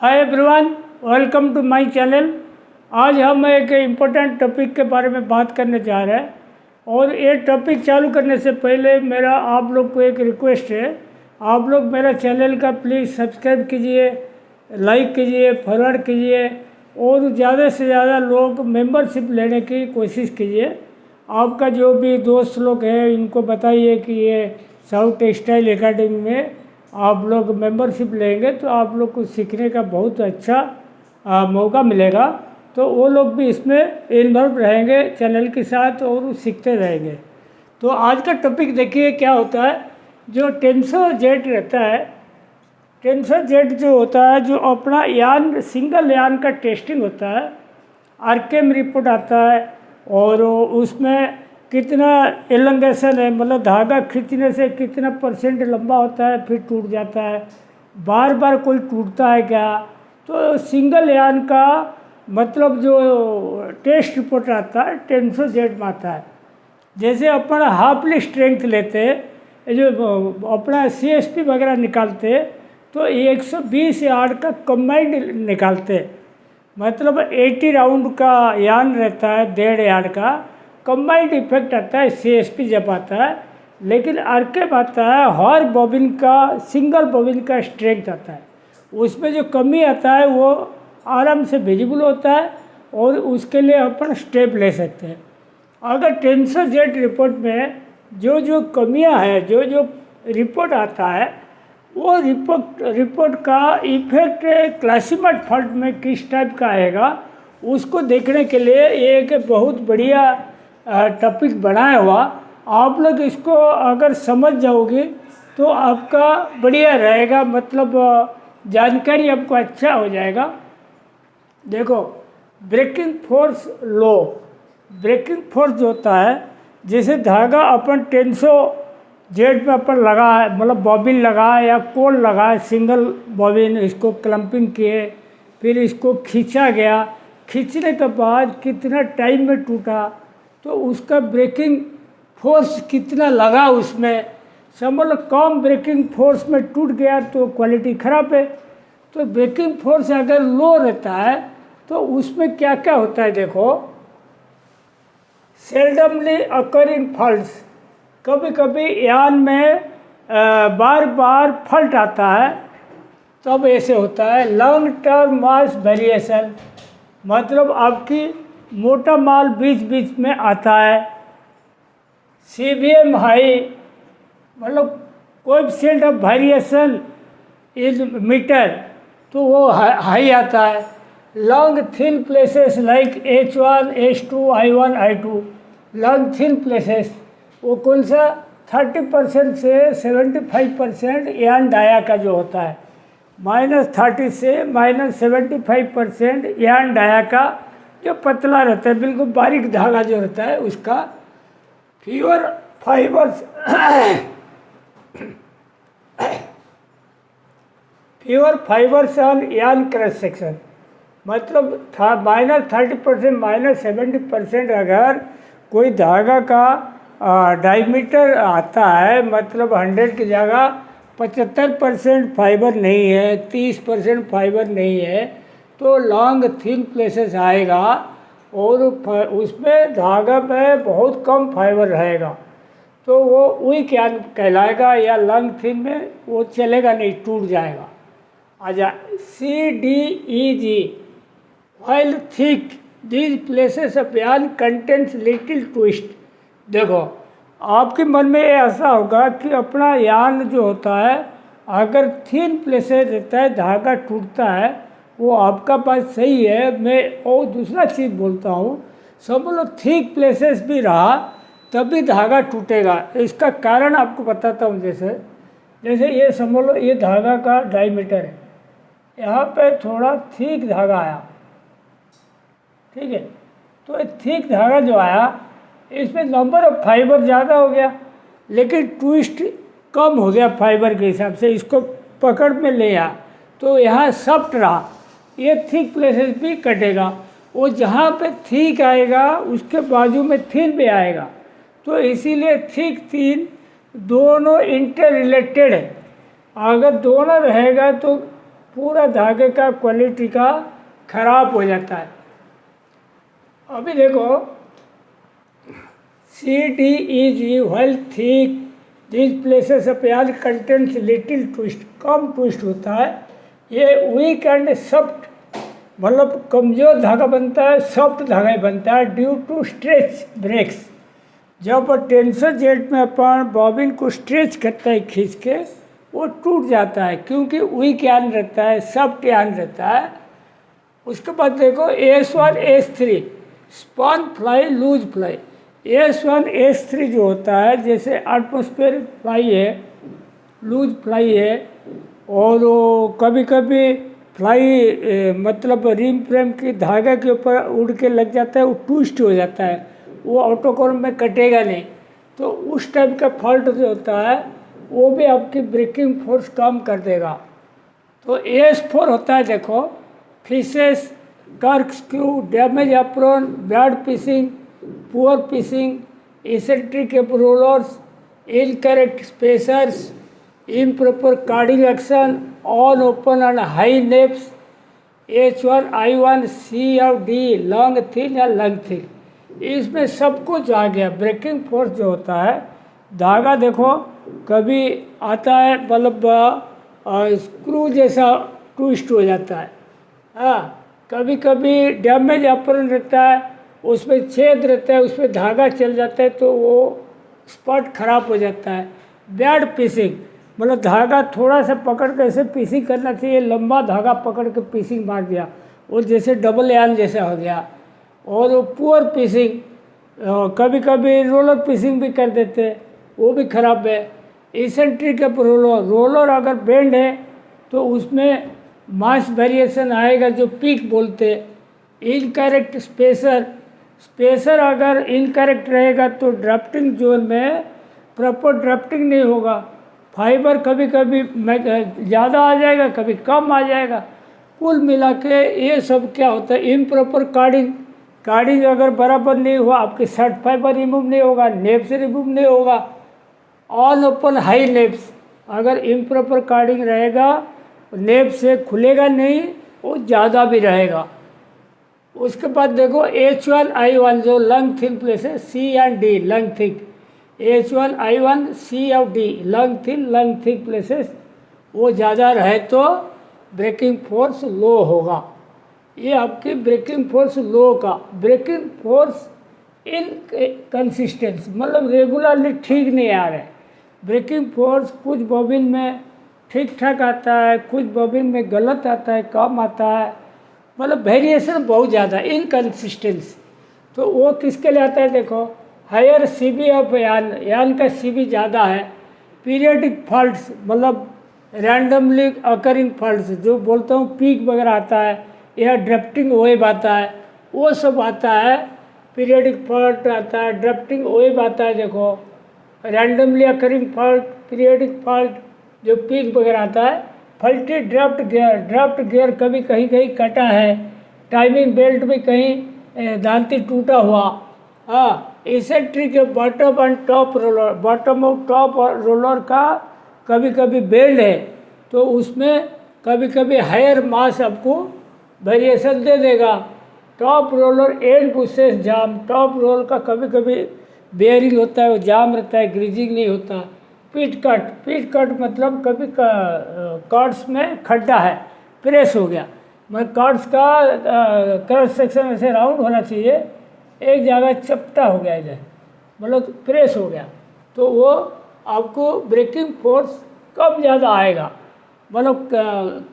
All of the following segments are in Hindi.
Hi everyone, welcome to my channel. आज हम एक इम्पोर्टेंट टॉपिक के बारे में बात करने जा रहे हैं। और ये टॉपिक चालू करने से पहले मेरा आप लोग को एक रिक्वेस्ट है, आप लोग मेरा चैनल का प्लीज़ सब्सक्राइब कीजिए, लाइक कीजिए, फॉरवर्ड कीजिए और ज़्यादा से ज़्यादा लोग मेंबरशिप लेने की कोशिश कीजिए। आपका जो भी दोस्त लोग हैं इनको बताइए कि ये साउथ टेक्सटाइल एकेडमी में आप लोग मेंबरशिप लेंगे तो आप लोग को सीखने का बहुत अच्छा मौका मिलेगा। तो वो लोग भी इसमें इन्वॉल्व रहेंगे चैनल के साथ और सीखते रहेंगे। तो आज का टॉपिक देखिए क्या होता है। जो टेंसर जेट रहता है, टेंसर जेट जो होता है, जो अपना यान सिंगल यान का टेस्टिंग होता है, आरकेएम रिपोर्ट आता है और उसमें कितना एलंगेशन है, मतलब धागा खींचने से कितना % लंबा होता है फिर टूट जाता है, बार बार कोई टूटता है क्या। तो सिंगल यान का मतलब जो टेस्ट रिपोर्ट आता है टेंसर जेट में आता है। जैसे अपना हाफली स्ट्रेंथ लेते, जो अपना CSP वगैरह निकालते तो 120 यार्ड का कंबाइंड निकालते, मतलब 80 राउंड का यान रहता है, 1.5 यार्ड का कंबाइंड इफेक्ट आता है CSP जब आता है। लेकिन आरकेएम आता है हर बॉबिन का, सिंगल बॉबिन का स्ट्रेंथ आता है, उसमें जो कमी आता है वो आराम से विजिबल होता है और उसके लिए अपन स्टेप ले सकते हैं। अगर टेंसर जेट रिपोर्ट में जो जो कमियां हैं, जो जो रिपोर्ट आता है, वो रिपोर्ट का इफेक्ट क्लासिफाइड फॉल्ट में किस टाइप का आएगा, उसको देखने के लिए ये एक बहुत बढ़िया टॉपिक बनाया हुआ। आप लोग इसको अगर समझ जाओगे तो आपका बढ़िया रहेगा, मतलब जानकारी आपको अच्छा हो जाएगा। देखो, ब्रेकिंग फोर्स लो, ब्रेकिंग फोर्स जो होता है, जैसे धागा अपन टेंसर जेट में अपन लगा है, मतलब बॉबिन लगा या कोल लगा है, सिंगल बॉबिन, इसको क्लम्पिंग किए, फिर इसको खींचा गया, खींचने के बाद कितना टाइम में टूटा, तो उसका ब्रेकिंग फोर्स कितना लगा उसमें। समझ लो कम ब्रेकिंग फोर्स में टूट गया तो क्वालिटी ख़राब है। तो ब्रेकिंग फोर्स अगर लो रहता है तो उसमें क्या क्या होता है, देखो, सेल्डमली अकरिंग फॉल्ट्स, कभी कभी यान में बार बार फॉल्ट आता है, तब ऐसे होता है। लॉन्ग टर्म मास वेरिएशन, मतलब आपकी मोटा माल बीच बीच में आता है। CBM हाई, मतलब coefficient of variation in metre, तो वो हाई आता है। Long thin places like H1, H2, I1, I2, long thin places, वो कौन सा 30% से 75% यान डाया का जो होता है, -30 से -75% यान डाया का जो पतला रहता है, बिल्कुल बारीक धागा जो रहता है उसका। Fewer fibres fewer fibres on यान क्रॉस सेक्शन, मतलब -30% -70% अगर कोई धागा का डायमीटर आता है, मतलब 100 की जगह 75% फाइबर नहीं है, 30% फाइबर नहीं है, तो लॉन्ग थिन प्लेसेस आएगा और उसमें धागा में बहुत कम फाइबर रहेगा, तो वो वीक यान कहलाएगा, या लॉन्ग थिन में वो चलेगा नहीं, टूट जाएगा। आजा CDEG, while thick these places of yarn contains little twist। देखो, आपके मन में ये ऐसा होगा कि अपना यान जो होता है अगर थिन प्लेसेस रहता है, धागा टूटता है, वो आपका बात सही है। मैं और दूसरा चीज़ बोलता हूँ, समझ लो थिक प्लेसेस भी रहा तभी धागा टूटेगा। इसका कारण आपको बताता हूँ। जैसे ये समझ लो, ये धागा का डायमीटर है, यहाँ पे थोड़ा थिक धागा आया, ठीक है, तो ये थिक धागा जो आया इसमें नंबर ऑफ फाइबर ज़्यादा हो गया, लेकिन ट्विस्ट कम हो गया फाइबर के हिसाब से, इसको पकड़ में ले आया तो यहाँ सॉफ्ट रहा, ये थिक प्लेसेस भी कटेगा। वो जहाँ पे थिक आएगा उसके बाजू में थिन भी आएगा, तो इसीलिए थिक थिन दोनों इंटर रिलेटेड है। अगर दोनों रहेगा तो पूरा धागे का क्वालिटी का खराब हो जाता है। अभी देखो CTEG while thick this places of yarn contents little twist, come twist होता है। ये वीक एंड सॉफ्ट मतलब कमज़ोर धागा बनता है, सॉफ्ट धागा बनता है ड्यू टू स्ट्रेच ब्रेक्स। जब टेंशन जेट में अपन बॉबिन को स्ट्रेच करता है खींच के, वो टूट जाता है क्योंकि वीक यार्न रहता है, सॉफ्ट यार्न रहता है। उसके बाद देखो AS1 AS3 spawn fly loose fly. AS1 AS3 जो होता है, जैसे एटमॉस्फेयर फ्लाई है, लूज फ्लाई है, और वो कभी कभी फ्लाई मतलब रिम फ्रेम की धागे के ऊपर उड़ के लग जाता है, वो ट्विस्ट हो जाता है, वो ऑटोकोर में कटेगा नहीं। तो उस टाइप का फॉल्ट जो होता है वो भी आपकी ब्रेकिंग फोर्स कम कर देगा। तो AS4 होता है देखो fishes, cork screw, damage apron, bad piecing, poor piecing, eccentric rollers, incorrect spacers, improper carding action, on open and high naps, H1 I1 C और D लॉन्ग थिन या लंग थिन, इसमें सब कुछ आ गया। ब्रेकिंग फोर्स जो होता है, धागा देखो कभी आता है मतलब स्क्रू जैसा ट्विस्ट हो जाता है, हाँ, कभी कभी डैमेज अपरण रहता है, उसमें छेद रहता है, उसमें धागा चल जाता है तो वो स्पॉट खराब हो जाता है। बैड पीसिंग मतलब धागा थोड़ा सा पकड़ के ऐसे पीसिंग करना चाहिए, लंबा धागा पकड़ के पीसिंग मार दिया, वो जैसे डबल यान जैसा हो गया। और वो पुअर पीसिंग, कभी कभी रोलर पीसिंग भी कर देते, वो भी खराब है। इसेंट्रिक रोलर अगर बेंड है तो उसमें मास वेरिएशन आएगा जो पीक बोलते। इनकरेक्ट स्पेसर अगर इनकरेक्ट रहेगा तो ड्राफ्टिंग जोन में प्रॉपर ड्राफ्टिंग नहीं होगा, फाइबर कभी कभी ज़्यादा आ जाएगा, कभी कम आ जाएगा। कुल मिला के ये सब क्या होता है, इम्प्रॉपर कार्डिंग अगर बराबर नहीं हुआ, आपकी शर्ट फाइबर रिमूव नहीं होगा, नेप से रिमूव नहीं होगा। ऑन ओपन हाई नेप्स अगर इम्प्रॉपर कार्डिंग रहेगा, नेप से खुलेगा नहीं, वो ज़्यादा भी रहेगा। उसके बाद देखो H1 I1 जो लंग थिन प्लेस है, C and D lung thick, H1 I1 C और D लंग थिक प्लेसेस, वो ज़्यादा रहे तो ब्रेकिंग फोर्स लो होगा। ये आपकी ब्रेकिंग फोर्स लो का ब्रेकिंग फोर्स इनकंसिस्टेंसी मतलब रेगुलरली ठीक नहीं आ रहा है। ब्रेकिंग फोर्स कुछ बॉबिन में ठीक ठाक आता है, कुछ बॉबिन में गलत आता है, कम आता है, मतलब वेरिएशन बहुत ज़्यादा, इनकंसिस्टेंसी। तो वो किसके लिए आता है, देखो हायर CB ऑफ यान का CB ज़्यादा है। पीरियडिक फॉल्ट्स मतलब रैंडमली अकरिंग फॉल्ट्स जो बोलता हूँ, पीक वगैरह आता है या ड्रिफ्टिंग वेव आता है, वो सब आता है। पीरियडिक फॉल्ट आता है, ड्रिफ्टिंग वेव आता है, देखो randomly occurring fault, periodic fault जो पीक वगैरह आता है। फल्टी ड्राफ्ट गियर कभी कहीं कहीं कटा है, टाइमिंग बेल्ट भी कहीं दांती टूटा हुआ। हाँ, eccentric bottom and top roller, bottom और टॉप रोलर का कभी कभी बेल्ट है तो उसमें कभी कभी हायर मास आपको वेरिएशन दे देगा। Top roller and pushes jam, top roller का कभी कभी बेयरिंग होता है, वो जाम रहता है, ग्रीजिंग नहीं होता। पिट कट मतलब कभी कार्ड्स में खड्डा है, प्रेस हो गया, मतलब कार्ड्स का क्रॉस सेक्शन ऐसे राउंड होना चाहिए, एक जगह चपटा हो गया इधर, मतलब प्रेस हो गया, तो वो आपको ब्रेकिंग फोर्स कम ज़्यादा आएगा, मतलब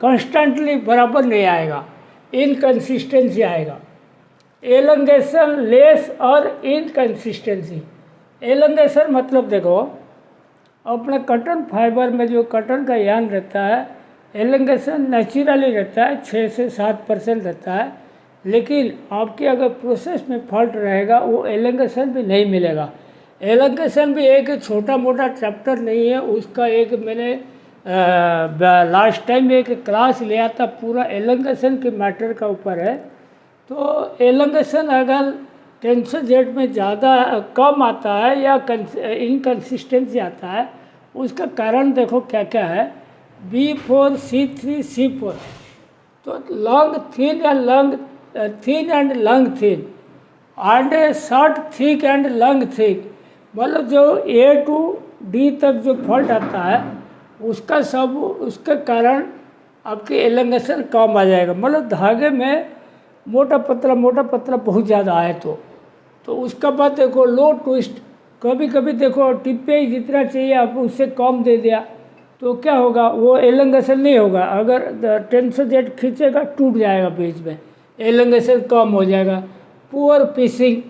कॉन्स्टेंटली बराबर नहीं आएगा, इनकंसिस्टेंसी आएगा। एलंगेशन लेस और इनकंसिस्टेंसी। एलंगेशन मतलब देखो अपने कॉटन फाइबर में जो कॉटन का यान रहता है, एलंगेशन नेचुरली रहता है 6 से 7% रहता है, लेकिन आपके अगर प्रोसेस में फॉल्ट रहेगा वो एलंगेशन भी नहीं मिलेगा। एलंगेशन भी एक छोटा मोटा चैप्टर नहीं है, उसका एक मैंने लास्ट टाइम एक क्लास लिया था, पूरा एलंगेशन के मैटर का ऊपर है। तो एलंगेशन अगर टेंशन जेट में ज़्यादा कम आता है या इनकंसिस्टेंसी आता है, उसका कारण देखो क्या क्या है। B4 C3 C4 तो लॉन्ग थिन या long thin and long thin and short thick and long thick, मतलब जो ए टू डी तक जो फॉल्ट आता है उसका सब उसके कारण आपकी एलंगेशन कम आ जाएगा। मतलब धागे में मोटा पतला बहुत ज़्यादा आए तो उसका बाद देखो लो ट्विस्ट, कभी कभी देखो टिप्पे जितना चाहिए आप उससे कम दे दिया तो क्या होगा, वो एलंगेशन नहीं होगा। अगर टेंशन जेट खींचेगा टूट जाएगा बीच में, एलंगेशन कम हो जाएगा। Poor piecing,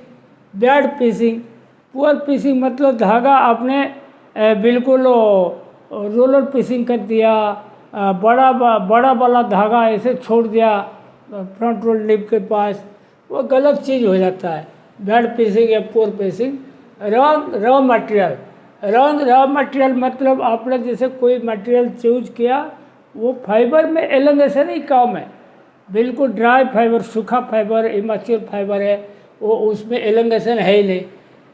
bad piecing. Poor piecing मतलब धागा आपने बिल्कुल रोलर पीसिंग कर दिया, बड़ा वाला धागा ऐसे छोड़ दिया फ्रंट रोल लिप के पास, वो गलत चीज़ हो जाता है, बैड पीसिंग या poor piecing. Wrong raw material, wrong raw material मतलब आपने जैसे कोई मटेरियल चूज किया वो फाइबर में एलंगेशन ही कम है, बिल्कुल ड्राई फाइबर, सूखा फाइबर, इमेच्योर फाइबर है, वो उसमें एलंगेशन है ही नहीं,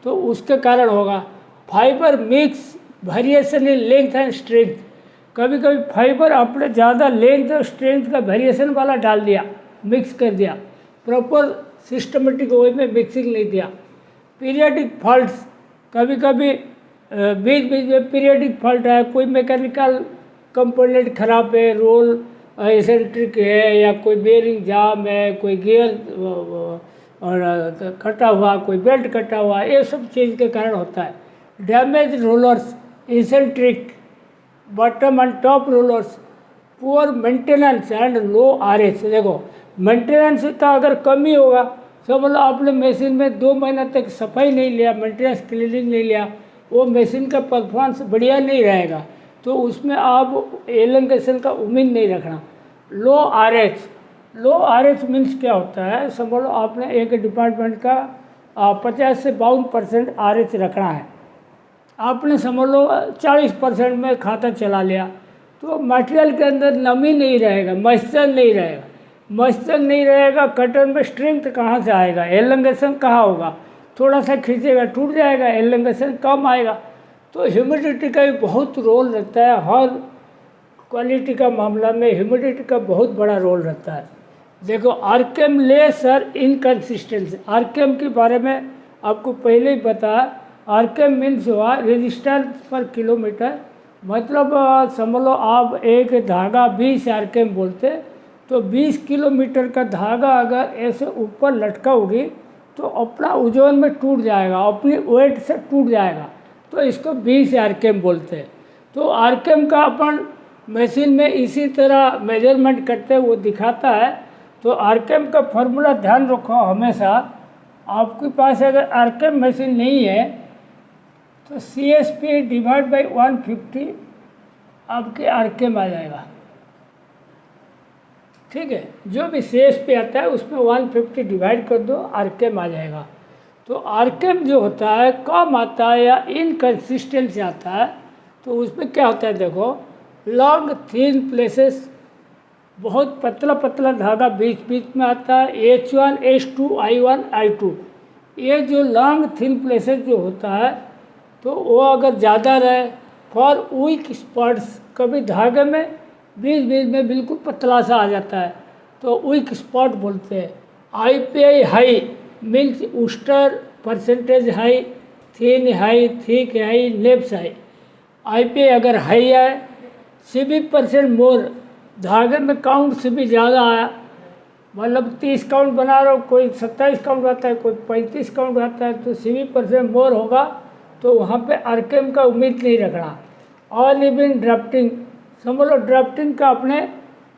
तो उसके कारण होगा। Fibre mix variation in length and strength, कभी कभी फाइबर आपने ज़्यादा लेंथ और स्ट्रेंथ का वेरिएशन वाला डाल दिया, मिक्स कर दिया, प्रॉपर सिस्टमेटिक वे में मिक्सिंग नहीं दिया। पीरियडिक फॉल्ट्स, कभी कभी बीच बीच में पीरियडिक फॉल्ट है, कोई मैकेनिकल कंपोनेंट खराब है, रोल एसेंट्रिक है या कोई बेरिंग जाम है, कोई गियर और कटा हुआ, कोई बेल्ट कटा हुआ, ये सब चीज़ के कारण होता है। Damage rollers, eccentric, bottom and top rollers, poor maintenance and low RH. देखो मेंटेनेंस का अगर कमी होगा तो मतलब आपने मशीन में 2 महीना तक सफाई नहीं लिया, मेंटेनेंस क्लीनिंग नहीं लिया, वो मशीन का परफॉर्मेंस बढ़िया नहीं रहेगा, तो उसमें आप एलंगेशन का उम्मीद नहीं रखना। लो आरएच, लो आरएच मीन्स क्या होता है, समझ लो आपने एक डिपार्टमेंट का 50 से 52% आरएच रखना है, आपने समझ लो 40% में खाता चला लिया, तो मटेरियल के अंदर नमी नहीं रहेगा, मॉइस्चर नहीं रहेगा, मॉइस्चर नहीं रहेगा, कटर में स्ट्रेंथ कहाँ से आएगा, एलंगेशन कहाँ होगा, थोड़ा सा खींचेगा टूट जाएगा, एलंगेशन कम आएगा। तो ह्यूमिडिटी का भी बहुत रोल रहता है, हर क्वालिटी का मामला में ह्यूमिडिटी का बहुत बड़ा रोल रहता है। देखो आरकेम लेस और इनकन्सिस्टेंसी, आरकेम के बारे में आपको पहले ही बताया, आरकेम मीन्स हुआ रेजिस्टेंस पर किलोमीटर, मतलब समझ लो आप एक धागा 20 आरकेम बोलते, तो 20 किलोमीटर का धागा अगर ऐसे ऊपर लटकाओगी तो अपना ओजोन में टूट जाएगा, अपनी वेट से टूट जाएगा, तो इसको 20 आरकेम बोलते हैं। तो आरकेम का अपन मशीन में इसी तरह मेजरमेंट करते वो दिखाता है। तो आरकेम का फॉर्मूला ध्यान रखो हमेशा, आपके पास अगर आरकेम मशीन नहीं है तो CSP डिवाइड बाई 150 आपके आरकेम आ जाएगा, ठीक है, जो भी CSP आता है उसमें 150 डिवाइड कर दो, आरकेम आ जाएगा। तो आरकेम जो होता है कम आता है या इनकन्सिस्टेंसी आता है, तो उसमें क्या होता है, देखो लॉन्ग थिन प्लेसेस, बहुत पतला धागा बीच बीच में आता है, H1 H2 I1 I2, ये जो लॉन्ग थिन प्लेसेस जो होता है तो वो अगर ज़्यादा रहे, फॉर वीक स्पॉट्स, कभी धागे में बीच बीच में बिल्कुल पतला सा आ जाता है तो वीक स्पॉट बोलते हैं। IPI high means Uster percentage high, thin high, thick high, neps high. IPI अगर हाई है, CB% मोर, धागे में काउंट से भी ज़्यादा आया, मतलब 30 काउंट बना रहा हो, कोई 27 काउंट आता है, कोई 35 काउंट आता है, तो CB% मोर होगा तो वहाँ पे आरकेम का उम्मीद नहीं रखना। ऑल इवन ड्राफ्टिंग, समझ लो ड्राफ्टिंग का आपने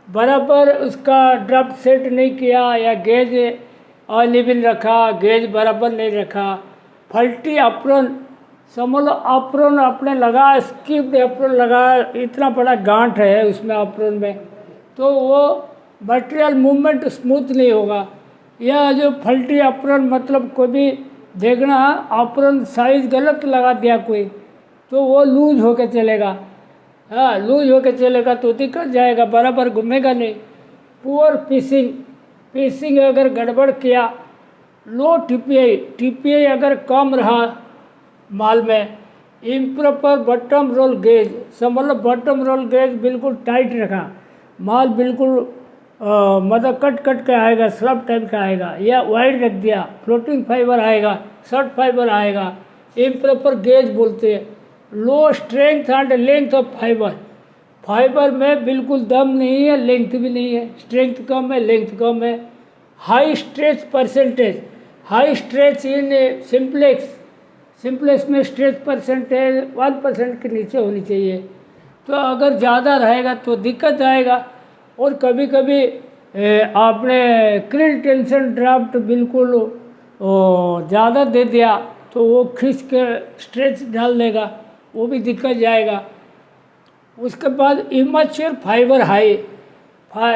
बराबर उसका ड्राफ्ट सेट नहीं किया या गेज ऑल इवन रखा, गेज बराबर नहीं रखा। फल्टी अप्रोन, समझ लो अप्रोन आपने लगा, स्किप्ड अप्रोन लगा, इतना बड़ा गांठ है उसमें अप्रोन में, तो वो मटेरियल मूवमेंट स्मूथ नहीं होगा। यह जो फल्टी अप्रोन मतलब कोई भी देखना अप्रोन साइज गलत लगा दिया कोई, तो वो लूज होके चलेगा, हाँ लूज होके चलेगा तो दिक्कत जाएगा, बराबर घूमेगा नहीं। पुअर पीसिंग, पीसिंग अगर गड़बड़ किया, लो टीपीआई अगर कम रहा माल में, इम्प्रॉपर बॉटम रोल गेज, समझ लो बॉटम रोल गेज बिल्कुल टाइट रखा, माल बिल्कुल मतलब कट कट के आएगा, स्लब टाइप का आएगा, या वाइड रख दिया फ्लोटिंग फाइबर आएगा, शॉर्ट फाइबर आएगा, इम्प्रॉपर गेज बोलते हैं। Low strength and length of fibre, fibre में बिल्कुल दम नहीं है, लेंथ भी नहीं है, स्ट्रेंथ कम है, लेंथ कम है। High stretch percentage, high stretch in simplex, simplex में स्ट्रेच परसेंटेज 1% के नीचे होनी चाहिए। तो अगर ज़्यादा रहेगा तो दिक्कत आएगा। और कभी कभी आपने क्रिल टेंशन ड्राफ्ट बिल्कुल ज़्यादा दे दिया तो वो खींच के स्ट्रेच डाल देगा, वो भी दिक्कत जाएगा। उसके बाद इमेच्योर फाइबर हाई,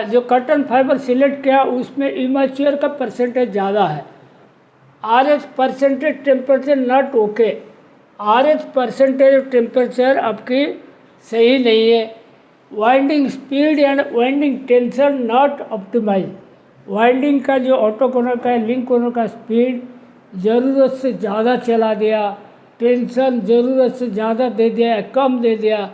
जो कॉटन फाइबर सिलेक्ट किया उसमें इमेच्योर का परसेंटेज ज़्यादा है। RH percentage temperature not okay, RH percentage temperature आपकी सही नहीं है। Winding speed and winding tension not optimise, winding का जो ऑटो कोनर का है, लिंक कोनर का स्पीड ज़रूरत से ज़्यादा चला दिया, टेंशन ज़रूरत से ज़्यादा दे दिया, कम दे दिया,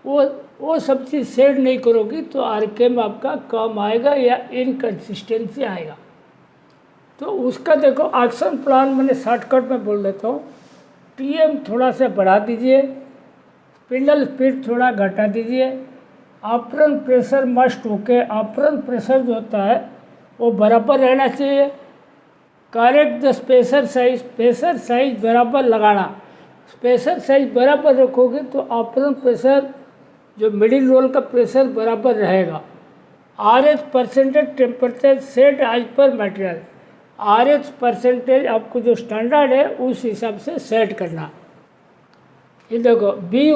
वो सब चीज़ सेट नहीं करोगी तो RPM आपका कम आएगा या इनकन्सिस्टेंसी आएगा। तो उसका देखो एक्शन प्लान मैंने शॉर्टकट में बोल देता हूँ। TM थोड़ा सा बढ़ा दीजिए, स्पिंडल स्पीड थोड़ा घटा दीजिए, operant pressure must okay, operant pressure जो होता है वो बराबर रहना चाहिए। Correct the spacer size, spacer size बराबर लगाना, स्पेसर साइज बराबर रखोगे तो ऑपरेंट प्रेशर जो मिडिल रोल का प्रेशर बराबर रहेगा। RH percentage temperature set as per material, RH percentage आपको जो स्टैंडर्ड है उस हिसाब से सेट करना। ये देखो बी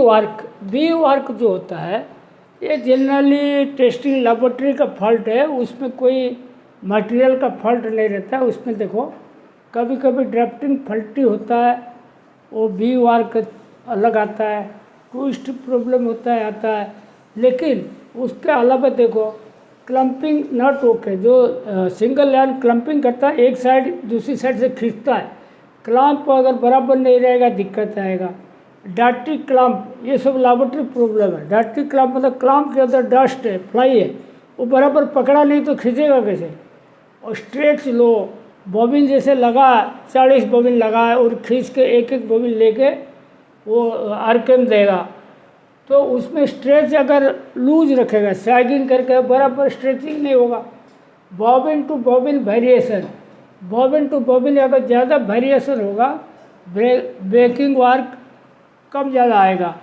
वर्क जो होता है ये जनरली टेस्टिंग लेबोरेटरी का फॉल्ट है, उसमें कोई मटेरियल का फॉल्ट नहीं रहता है। उसमें देखो कभी कभी ड्राफ्टिंग फॉल्टी होता है, वो बी वर्क अलग आता है, ट्विस्ट प्रॉब्लम होता है आता है। लेकिन उसके अलावा देखो क्लम्पिंग नॉट ओके, जो सिंगल लाइन क्लम्पिंग करता है एक साइड दूसरी साइड से खींचता है, क्लम्प अगर बराबर नहीं रहेगा दिक्कत आएगा। डार्टी क्लम्प, ये सब लेबोरेटरी प्रॉब्लम है। डार्टी क्लम्प मतलब क्लम्प के अंदर डस्ट है, फ्लाई है, वो बराबर पकड़ा नहीं तो खींचेगा कैसे। और स्ट्रेच लो, बॉबिन जैसे लगा 40 बॉबिन लगा है और खींच के एक एक बॉबिन लेके वो RPM देगा, तो उसमें स्ट्रेच अगर लूज रखेगा सैगिंग करके बराबर स्ट्रेचिंग नहीं होगा। Bobbin to bobbin variation, bobbin to bobbin अगर ज़्यादा वेरिएशन होगा ब्रेकिंग वर्क कम ज़्यादा आएगा।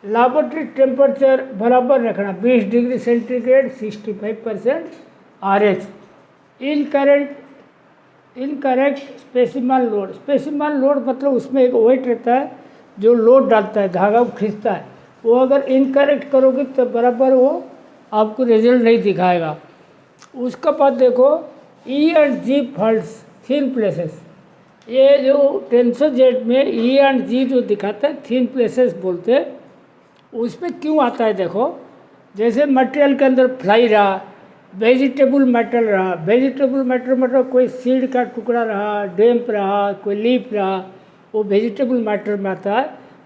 लेबोरेटरी टेम्परेचर बराबर रखना 20 degree centigrade 65% RH। Incorrect specimen load, specimen load मतलब उसमें एक वेट रहता है जो लोड डालता है, धागा को खींचता है, वो अगर इनकरेक्ट करोगे तो बराबर वो आपको रिजल्ट नहीं दिखाएगा। उसके बाद देखो E&G फॉल्ट्स थिन प्लेसेस, ये जो टेंशन जेट में E&G जो दिखाता है थिन प्लेसेस बोलते हैं, उसमें क्यों आता है देखो, जैसे मटेरियल के अंदर फ्लाई रहा, वेजिटेबल मैटर रहा, वेजिटेबल मैटर मतलब कोई सीड का टुकड़ा रहा, डैम्प रहा, कोई लीफ रहा, वो वेजिटेबल मैटर में आता है।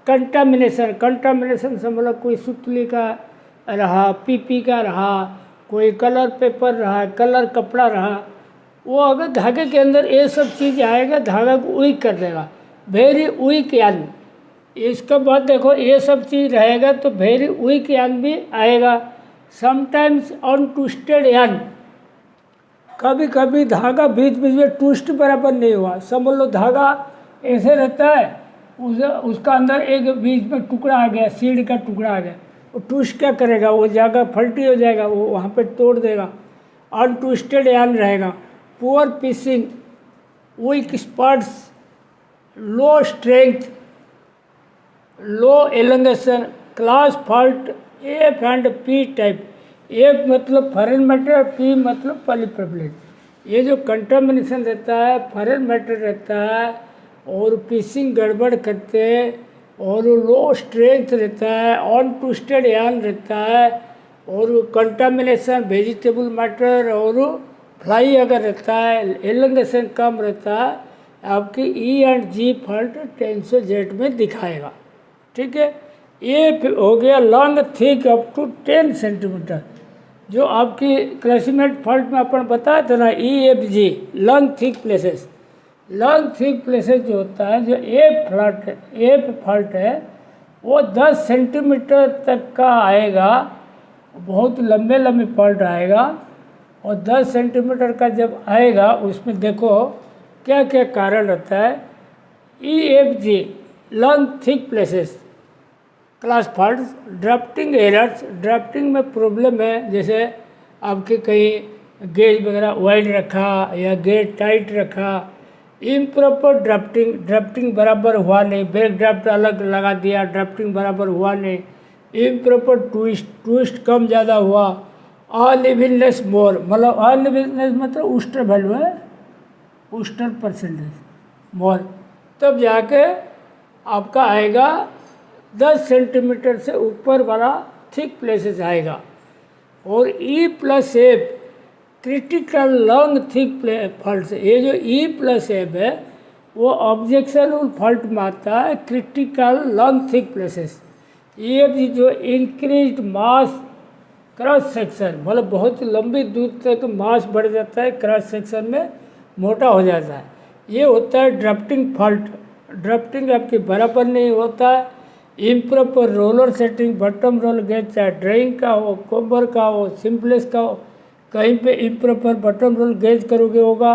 कंटामिनेशन, कंटामिनेशन से मतलब कोई सुतली का रहा, PP का रहा, कोई कलर पेपर रहा, कलर कपड़ा रहा, वो अगर धागे के अंदर ये सब चीज़ आएगा धागा को वीक कर देगा, वेरी वीक यान। इसके बाद देखो ये सब चीज़ रहेगा तो वेरी वीक यान भी आएगा। समटाइम्स अनट्विस्टेड यान, कभी कभी धागा बीच बीच में ट्विस्ट बराबर नहीं हुआ, समझ लो धागा ऐसे रहता है, उसका अंदर एक बीच में टुकड़ा आ गया, सीड का टुकड़ा आ गया, वो ट्विस्ट क्या करेगा, वो जगह फल्टी हो जाएगा, वो वहाँ पे तोड़ देगा। अनट्विस्टेड यान रहेगा। Poor piecing, weak spots, low strength, low elongation, class fault F and P type. F मतलब फॉरेन मैटर, P मतलब पॉलीप्रोपिलीन। ये जो कंटामिनेशन रहता है, फॉरेन मैटर रहता है और पिसिंग गड़बड़ करते हैं और लो स्ट्रेंथ रहता है, अनट्विस्टेड यान रहता है और कंटामिनेशन वेजिटेबल मैटर और फ्लाई अगर रहता है, एलोंगेशन कम रहता है, आपकी E&G फॉल्ट टेंशन जेट में दिखाएगा। ठीक है, ये हो गया long thick up to 10 centimetre. जो आपकी क्लासीमेट फॉल्ट में अपन बताया था ना, EFG long thick places. Long thick places जो होता है, जो एफ फॉल्ट है वो 10 सेंटीमीटर तक का आएगा, बहुत लंबे लंबे फॉल्ट आएगा। और 10 सेंटीमीटर का जब आएगा उसमें देखो क्या क्या कारण होता है। EFG long thick places class fault. Drafting errors, drafting में प्रॉब्लम है, जैसे आपके कहीं गेज वगैरह वाइड रखा या गेज टाइट रखा। इम्प्रॉपर ड्राफ्टिंग, ड्राफ्टिंग बराबर हुआ नहीं, ब्रेक ड्राफ्ट अलग लगा दिया, ड्राफ्टिंग बराबर हुआ नहीं। इम्प्रॉपर ट्विस्ट, ट्विस्ट कम ज़्यादा हुआ। अनइवननेस मोर, मतलब अनइवननेस मतलब ऊस्टर वैल्यू है, ऊस्टर परसेंटेज मोर, तब जाके आपका आएगा 10 सेंटीमीटर से ऊपर वाला थिक प्लेसेस आएगा। और E+F critical long thick fault, ये जो E+F है वो ऑब्जेक्शनल फॉल्ट में आता है, critical long thick places. EFG जो इंक्रीज मास क्रॉस सेक्शन, मतलब बहुत लंबी दूर तक मास बढ़ जाता है, क्रॉस सेक्शन में मोटा हो जाता है, ये होता है ड्राफ्टिंग फॉल्ट। ड्राफ्टिंग आपकी बराबर नहीं होता है। Improper roller setting, bottom roll gauge, चाहे ड्राइंग का हो, कोबर का हो, सिंपलेस का हो, कहीं पे इम्प्रॉपर बटम रोल गेज करोगे होगा।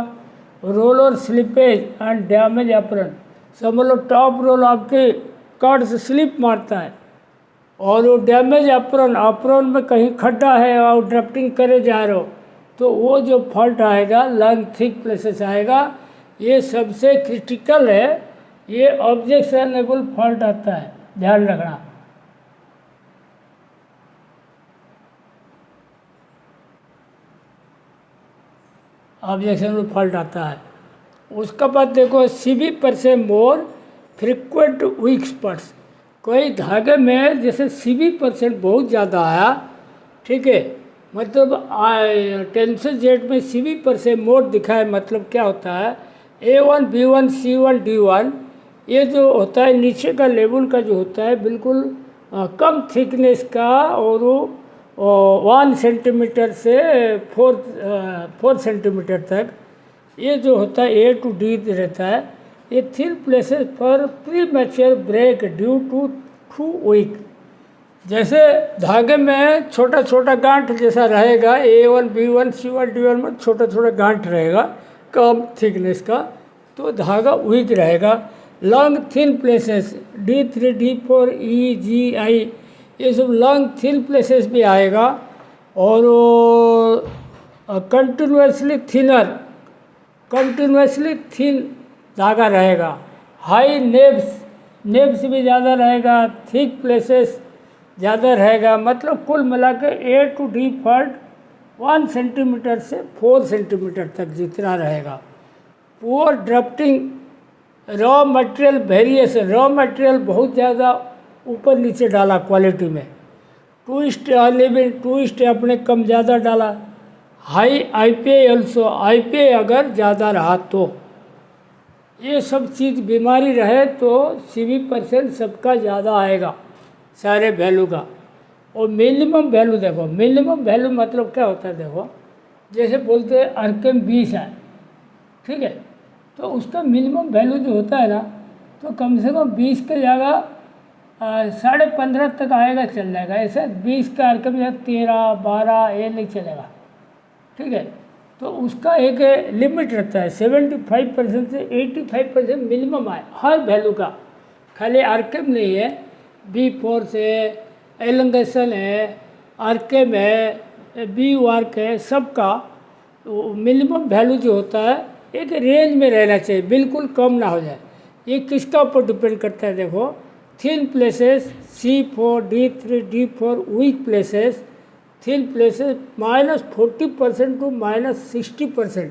Roller slippage and damage apron, समझ लो टॉप रोल आपके कार्ड से स्लिप मारता है, और वो डैमेज एप्रन, एप्रन में कहीं खड्डा है और ड्राफ्टिंग करे जा रहे हो तो वो जो फॉल्ट आएगा लॉन्ग थिक प्लेसेस आएगा, ये सबसे क्रिटिकल है, ये ऑब्जेक्शनेबल फॉल्ट आता है, ध्यान रखना। ऑब्जेक्शनेबल फॉल्ट आता है। उसका बाद देखो CV% मोर फ्रिक्वेंट वीक स्पॉट्स। कोई धागे में जैसे CV% बहुत ज़्यादा आया, ठीक है, मतलब टेंशन जेट में CV% मोर दिखाए, मतलब क्या होता है, A1 B1 C1 D1, ये जो होता है नीचे का लेवल का जो होता है बिल्कुल कम थिकनेस का, और वो 1 सेंटीमीटर से 4 सेंटीमीटर तक ये जो होता है A to D रहता है। ये थिन प्लेसेस पर premature break due to weak, जैसे धागे में छोटा छोटा गांठ जैसा रहेगा, A1 B1 C1 D1 में छोटा छोटा गांठ रहेगा कम थिकनेस का, तो धागा वीक रहेगा। Long thin places D3 D4 E G I, ये सब लॉन्ग थिन प्लेसेस भी आएगा। और कंटिन्यूसली थिन धागा रहेगा। हाई नेब्स भी ज़्यादा रहेगा, थिक प्लेसेस ज़्यादा रहेगा, मतलब कुल मिला के A to D fault 1 centimetre से 4 सेंटीमीटर तक जितना रहेगा। Poor drafting, raw material variation, raw material बहुत ज़्यादा ऊपर नीचे डाला क्वालिटी में, ट्विस्ट अनइवन, ट्विस्ट आपने कम ज़्यादा डाला। हाई IPA ऑल्सो, IPA अगर ज़्यादा रहा तो, ये सब चीज़ बीमारी रहे तो CV% सबका ज़्यादा आएगा सारे वैल्यू का। और मिनिमम वैल्यू देखो, मिनिमम वैल्यू मतलब क्या होता है, देखो जैसे बोलते हैं RPM 20 है, ठीक है, तो उसका मिनिमम वैल्यू जो होता है ना, तो कम से कम 20 के जगह 15.5 तक आएगा, चल जाएगा। ऐसा 20 का RPM 13 12 ये नहीं चलेगा, ठीक है। तो उसका एक लिमिट रहता है, 75% से 85% मिनिमम आए हर वैल्यू का, खाली RPM नहीं है, B4 से एलंगेशन है, RPM है, B वर्क है, सबका मिनिमम वैल्यू जो होता है एक रेंज में रहना चाहिए, बिल्कुल कम ना हो जाए। ये किसका ऊपर डिपेंड करता है, देखो thin places C4 D3 D4 weak places, thin places -40% to -60%।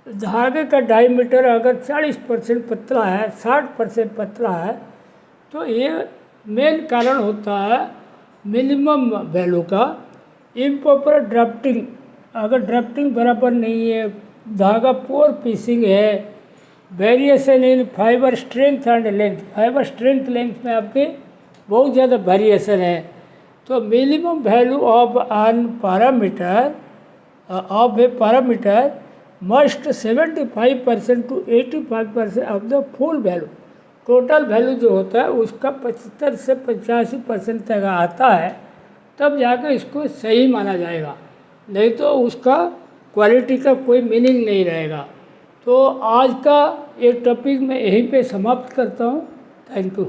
धागे का डायमीटर अगर 40% पतला है, 60% पतला है, तो ये मेन कारण होता है मिनिमम वैल्यू का। इम्प्रॉपर ड्राफ्टिंग, अगर ड्राफ्टिंग बराबर नहीं है, धागा पोर पीसिंग है, variation in fibre strength and length, fibre strength length में आपके बहुत ज़्यादा वेरिएशन है, तो minimum value of an parameter must 75% to 85% of the full value. Total value जो होता है उसका 75 से 85% तक आता है, तब जाकर इसको सही माना जाएगा, नहीं तो उसका क्वालिटी का कोई मीनिंग नहीं रहेगा। तो आज का ये टॉपिक मैं यहीं पे समाप्त करता हूँ। Thank you.